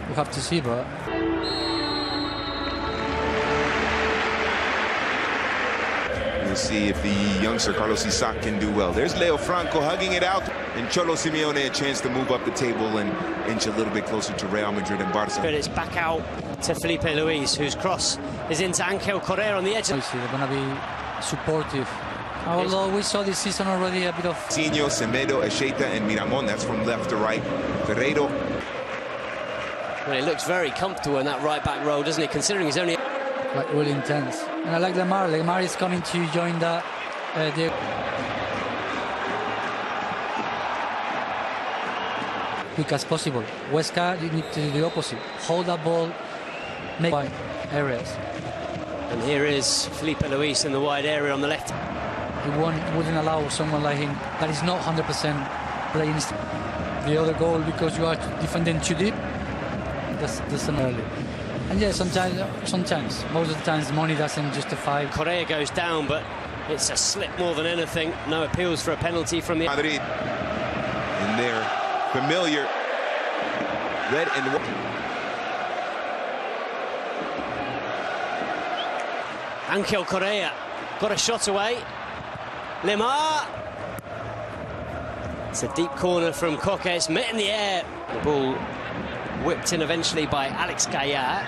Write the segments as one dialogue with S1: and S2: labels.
S1: we'll have to see, but...
S2: We'll see if the youngster Carlos Isaac can do well. There's Leo Franco hugging it out, and Cholo Simeone a chance to move up the table and inch a little bit closer to Real Madrid and Barca.
S3: But it's back out to Felipe Luis, whose cross is into Ángel Correa on the edge.
S1: Obviously, they're going to be supportive. Although we saw this season already a bit of...
S2: Sinho, Semedo, Echeta, and Miramon. That's from left to right. Ferreiro.
S3: Well, he looks very comfortable in that right-back role, doesn't he? Considering he's only...
S1: Like, really intense. And I like Lemar. Lemar is coming to join the... quick as possible. Huesca, you need to do the opposite. Hold that ball, make wide areas.
S3: And here is Felipe Luis in the wide area on the left.
S1: He wouldn't allow someone like him that is not 100% playing the other goal because you are defending too deep. That's an early. And yeah, sometimes, most of the times, money doesn't justify.
S3: Correa goes down, but it's a slip more than anything. No appeals for a penalty from the...
S2: Madrid. And they're familiar. Red and white.
S3: Ángel Correa got a shot away. Lemar. It's a deep corner from Koke. It's met in the air. The ball whipped in eventually by Alex Gaillard.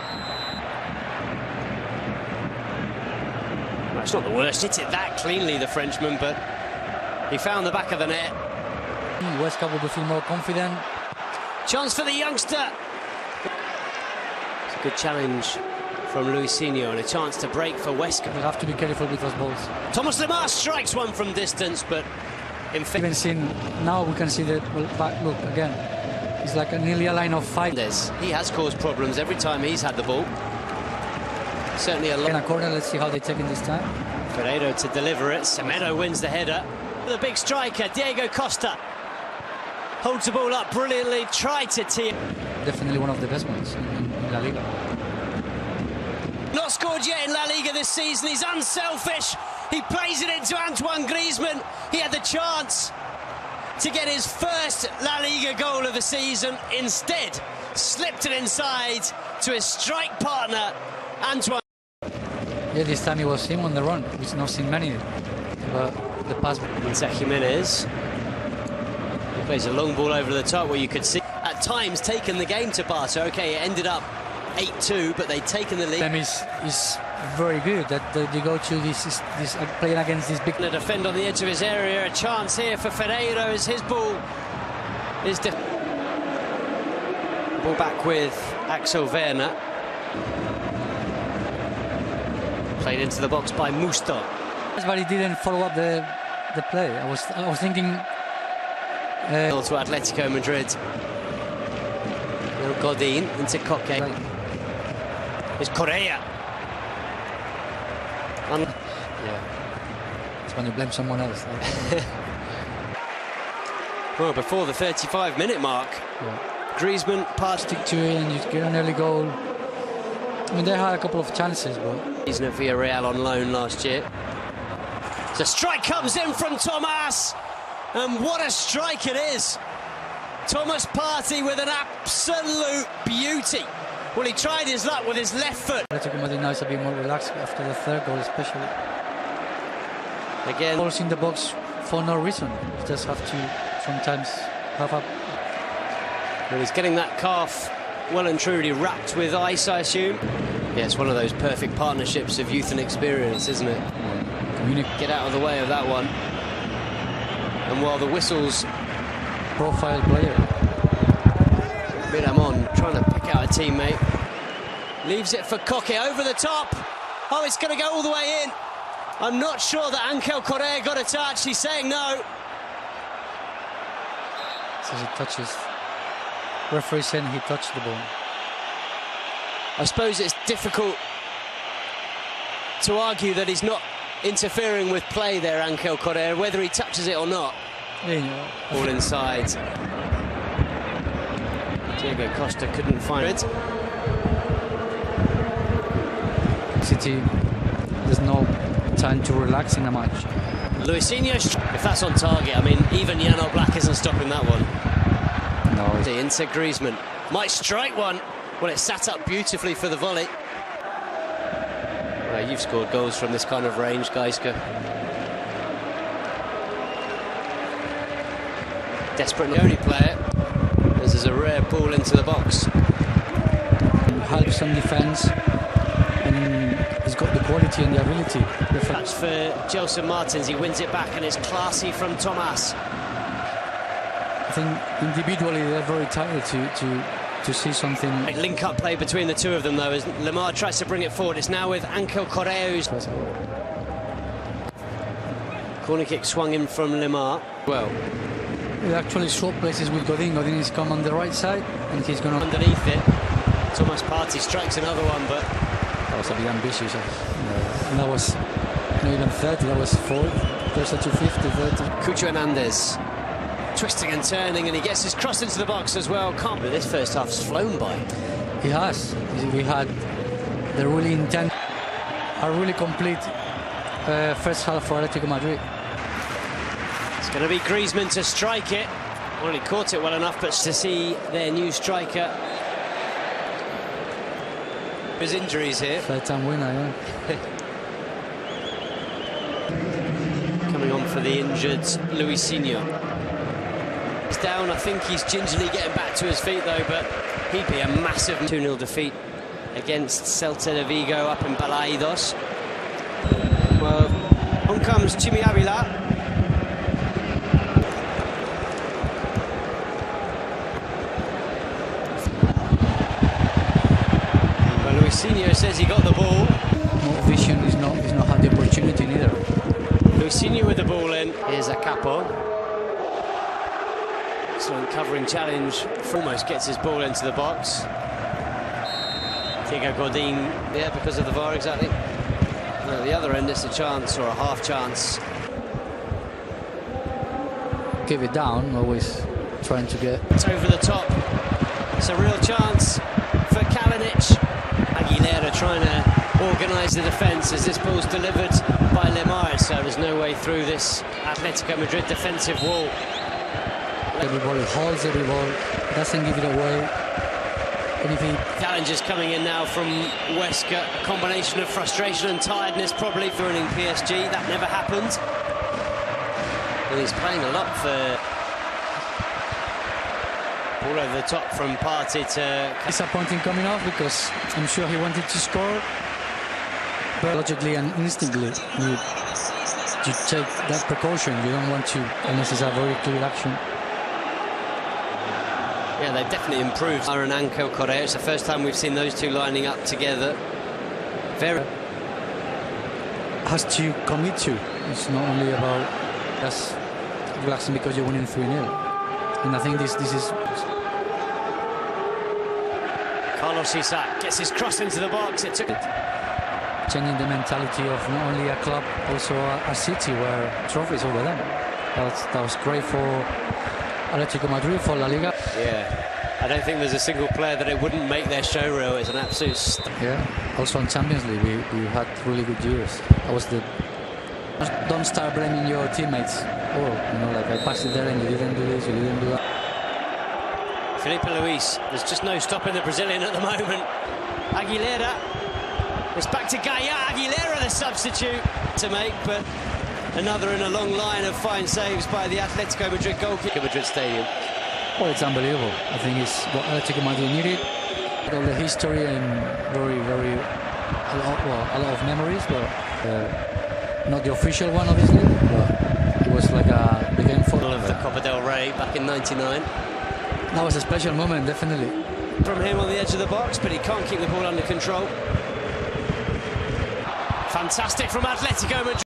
S3: Well, it's not the worst. Hit it that cleanly, the Frenchman, but he found the back of the net.
S1: Huesca will feel more confident.
S3: Chance for the youngster. It's a good challenge from Luisinho and a chance to break for Huesca.
S1: You have to be careful with those balls.
S3: Thomas Lemar strikes one from distance, but in fact...
S1: Even seen, now we can see that, well, back, look, again, it's like nearly a line of 5.
S3: He has caused problems every time he's had the ball. Certainly a lot.
S1: In a corner, let's see how they take it this time.
S3: Ferreiro to deliver it. Semedo wins the header. The big striker, Diego Costa, holds the ball up brilliantly, tried to tee it.
S1: Definitely one of the best ones in La Liga.
S3: Not scored yet in La Liga this season. He's unselfish. He plays it into Antoine Griezmann. He had the chance to get his first La Liga goal of the season. Instead, slipped it inside to his strike partner, Antoine.
S1: Yeah, this time it was him on the run. We've not seen many, but the pass.
S3: Into Jimenez. He plays a long ball over the top where you could see at times taken the game to Barca. Okay, it ended up 8-2, but they'd taken the lead.
S1: Them is very good that they go to this playing against this big.
S3: To defend on the edge of his area, a chance here for Ferreiro as his ball is ball back with Axel Werner. Played into the box by Musto.
S1: But he didn't follow up the play. I was thinking.
S3: To Atlético Madrid. Godin into Koke.
S1: Right.
S3: It's Correa.
S1: Yeah. It's when you blame someone else.
S3: Well, before the 35-minute mark, Griezmann passed
S1: stick to it and you get an early goal. I mean, they had a couple of chances, but
S3: he's at Villarreal on loan last year. The strike comes in from Thomas, and what a strike it is! Thomas Partey with an absolute beauty. Well, he tried his luck with his left foot.
S1: Atlético de Madrid now is a bit more relaxed after the third goal, especially.
S3: Again,
S1: balls in the box for no reason. You just have to sometimes have up.
S3: Well, he's getting that calf well and truly wrapped with ice, I assume. Yeah, it's one of those perfect partnerships of youth and experience, isn't it? Get out of the way of that one. And while the whistles...
S1: Profile player.
S3: Miramon trying to pick out a teammate. Leaves it for Koke over the top. Oh, it's going to go all the way in. I'm not sure that Ángel Correa got a touch. He's saying no.
S1: Says he touches. Referee saying he touched the ball.
S3: I suppose it's difficult to argue that he's not interfering with play there, Ángel Correa, whether he touches it or not.
S1: Yeah.
S3: All inside. Diego Costa couldn't find it.
S1: City, there's no time to relax in a match.
S3: Luisinho, if that's on target, I mean, even Jan Oblak isn't stopping that one.
S1: No.
S3: Into Griezmann. Might strike one. Well, it's sat up beautifully for the volley. Well, you've scored goals from this kind of range, Geiska. Desperate, the only player. This is a rare ball into the box.
S1: Helps on defence, and he's got the quality and the ability.
S3: That's for Gelson Martins. He wins it back, and it's classy from Thomas.
S1: I think individually they're very tired to see something.
S3: A link-up play between the two of them, though, as Lemar tries to bring it forward. It's now with Ángel Correa. Corner kick swung in from Lemar. Well,
S1: He actually swap places with Godin. Godin is come on the right side, and he's going to
S3: underneath it. Thomas Partey strikes another one, but
S1: that was a bit ambitious. And that was not even 30. That was 4. Closer to 50, 30.
S3: Cucho Hernandez twisting and turning, and he gets his cross into the box as well. Can't believe this first half's flown by.
S1: He has. We had the really intense, a really complete first half for Atlético Madrid.
S3: It's going to be Griezmann to strike it. Well, he caught it well enough, but to see their new striker. His injuries here.
S1: Third-time winner, yeah.
S3: Coming on for the injured Luisinho. He's down. I think he's gingerly getting back to his feet, though, but he'd be a massive 2-0 defeat against Celta de Vigo up in Balaidos. Well, on comes Chimi Avila. Luisinho says he got the ball.
S1: No vision, he's not had the opportunity neither.
S3: Luisinho with the ball in. Here's a capo. Excellent covering challenge. Almost gets his ball into the box. Thiago Godin there because of the VAR, exactly. No, the other end, it's a chance or a half chance.
S1: Give it down, always trying to get.
S3: It's over the top. It's a real chance for Kalinic. Aguilera trying to organise the defence as this ball's delivered by Lemar, so there's no way through this Atletico Madrid defensive wall.
S1: Every ball, holds every ball, doesn't give it away. Anything.
S3: Challenges coming in now from Huesca, a combination of frustration and tiredness, probably for running PSG. That never happened. And he's playing a lot for. All over the top from Partey to.
S1: Disappointing coming off because I'm sure he wanted to score, but logically and instantly you take that precaution. You don't want to, unless it's a very clear action.
S3: Yeah, they've definitely improved. Aaron Ángel Correa. It's the first time we've seen those two lining up together. Very
S1: has to commit to. It's not only about just relaxing because you're winning 3-0. And I think this is.
S3: Carlos Isaac gets his cross into the box. It took it.
S1: Changing the mentality of not only a club, also a city where trophies over them. That was great for Atlético Madrid, for La Liga.
S3: Yeah, I don't think there's a single player that it wouldn't make their show reel. It's an absolute.
S1: Yeah, also in Champions League, we had really good years. That was the. Don't start blaming your teammates. Oh, like I passed it there and you didn't do this, you didn't do that.
S3: Felipe Luis, there's just no stopping the Brazilian at the moment. Aguilera, it's back to Gaia. Aguilera, the substitute to make, but another in a long line of fine saves by the Atletico Madrid goalkeeper. Madrid Stadium.
S1: Well, it's unbelievable. I think it's what Atlético Madrid needed. All the history and a lot of memories, but not the official one, obviously. But it was like the game for
S3: of the Copa del Rey back in '99.
S1: That was a special moment, definitely.
S3: From him on the edge of the box, but he can't keep the ball under control. Fantastic from Atletico Madrid.